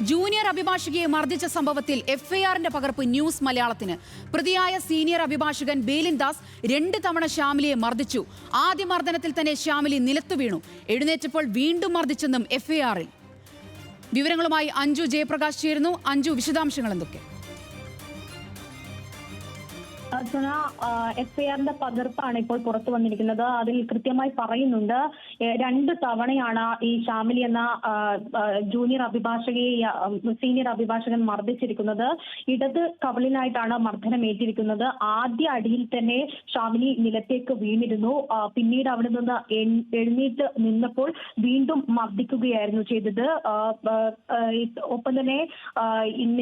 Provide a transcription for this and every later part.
Junior അഭിഭാഷകയെ മർദ്ദിച്ച സംഭവത്തിൽ എഫ്ഐആറിന്റെ പകർപ്പ് ന്യൂസ് മലയാളത്തിന്. പ്രതിയായ സീനിയർ അഭിഭാഷകൻ ബേലിൻ ദാസ് 2 തവണ ശ്യാമിലിയെ മർദ്ദിച്ചു. ആദ്യ മർദ്ദനത്തിൽ തന്നെ ശ്യാമിലി നിലത്തു വീണു. എഴുന്നേറ്റപ്പോൾ വീണ്ടും മർദ്ദിച്ചെന്നും എഫ്ഐആറിൽ. വിവരങ്ങളുമായി അഞ്ജു ജയപ്രകാശ് ചേരുന്നു. അഞ്ജു, വിശദാംശങ്ങൾ എന്തൊക്കെ? എഫ്ഐആറിന്റെ പകർപ്പാണ് ഇപ്പോൾ പുറത്തു വന്നിരിക്കുന്നത്. അതിൽ കൃത്യമായി പറയുന്നുണ്ട് 2 തവണയാണ് ഈ ശ്യാമിലി എന്ന ജൂനിയർ അഭിഭാഷകയെ സീനിയർ അഭിഭാഷകൻ മർദ്ദിച്ചിരിക്കുന്നത്. ഇടത് കവിളിനായിട്ടാണ് മർദ്ദനമേറ്റിരിക്കുന്നത്. ആദ്യ അടിയിൽ തന്നെ ശ്യാമിലി നിലത്തേക്ക് വീണിരുന്നു. പിന്നീട് അവിടെ നിന്ന് എഴുന്നേറ്റ് നിന്നപ്പോൾ വീണ്ടും മർദ്ദിക്കുകയായിരുന്നു ചെയ്തത്. ഒപ്പം തന്നെ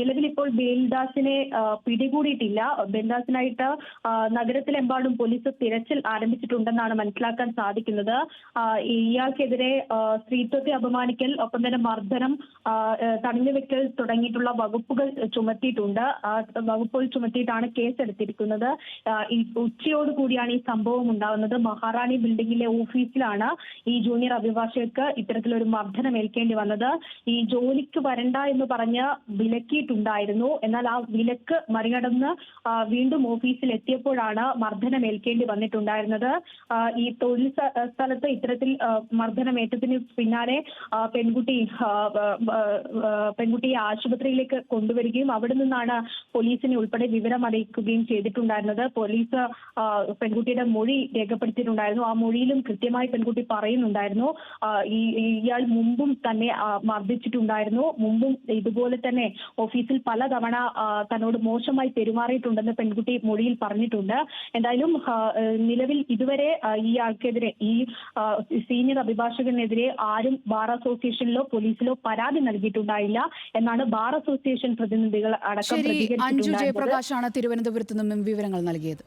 നിലവിൽ ഇപ്പോൾ ബേൽദാസിനെ പിടികൂടിയിട്ടില്ല. ബേൽദാസിനായിട്ട് നഗരത്തിലെമ്പാടും പോലീസ് തിരച്ചിൽ ആരംഭിച്ചിട്ടുണ്ടെന്നാണ് മനസ്സിലാക്കാൻ സാധിക്കുന്നത്. ഇയാൾക്കെതിരെ സ്ത്രീത്വത്തെ അപമാനിക്കൽ, ഒപ്പം തന്നെ മർദ്ദനം, തടഞ്ഞുവെക്കൽ തുടങ്ങിയിട്ടുള്ള വകുപ്പുകൾ ചുമത്തിയിട്ടുണ്ട്. വകുപ്പുകൾ ചുമത്തിയിട്ടാണ് കേസെടുത്തിരിക്കുന്നത്. ഉച്ചയോടുകൂടിയാണ് ഈ സംഭവം ഉണ്ടാകുന്നത്. മഹാറാണി ബിൽഡിംഗിലെ ഓഫീസിലാണ് ഈ ജൂനിയർ അഭിഭാഷകർക്ക് ഇത്തരത്തിലൊരു മർദ്ദനം ഏൽക്കേണ്ടി വന്നത്. ഈ ജോലിക്ക് വരണ്ട എന്ന് പറഞ്ഞ് വിലക്കിയിട്ടുണ്ടായിരുന്നു. എന്നാൽ ആ വിലക്ക് മറികടന്ന് വീണ്ടും ഓഫീസിൽ എത്തിയപ്പോഴാണ് മർദ്ദനം ഏൽക്കേണ്ടി വന്നിട്ടുണ്ടായിരുന്നത്. ഈ തൊഴിൽ സ്ഥലത്ത് ഇത്തരത്തിൽ മർദ്ദനമേറ്റതിന് പിന്നാലെ പെൺകുട്ടിയെ ആശുപത്രിയിലേക്ക് കൊണ്ടുവരികയും അവിടെ നിന്നാണ് പോലീസിനെ ഉൾപ്പെടെ വിവരം അറിയിക്കുകയും ചെയ്തിട്ടുണ്ടായിരുന്നത്. പോലീസ് പെൺകുട്ടിയുടെ മൊഴി രേഖപ്പെടുത്തിയിട്ടുണ്ടായിരുന്നു. ആ മൊഴിയിലും കൃത്യമായി പെൺകുട്ടി പറയുന്നുണ്ടായിരുന്നു ഇയാൾ മുമ്പും തന്നെ മർദ്ദിച്ചിട്ടുണ്ടായിരുന്നു. മുമ്പും ഇതുപോലെ തന്നെ ഓഫീസിൽ പലതവണ തന്നോട് മോശമായി പെരുമാറിയിട്ടുണ്ടെന്ന് പെൺകുട്ടി മൊഴിയിൽ പറഞ്ഞിട്ടുണ്ട്. എന്തായാലും നിലവിൽ ഇതുവരെ ഈ ആൾക്കെതിരെ, ഈ സീനിയർ അഭിഭാഷകനെതിരെ ആരും ബാർ അസോസിയേഷനിലോ പോലീസിലോ പരാതി നൽകിയിട്ടുണ്ടായില്ല എന്നാണ് ബാർ അസോസിയേഷൻ പ്രതിനിധികൾ അടക്കം പ്രതികരിച്ചിട്ടുണ്ടായിരുന്നത്. അഞ്ജു ജയപ്രകാശാണ് തിരുവനന്തപുരത്ത് നിന്നും വിവരങ്ങൾ നൽകിയത്.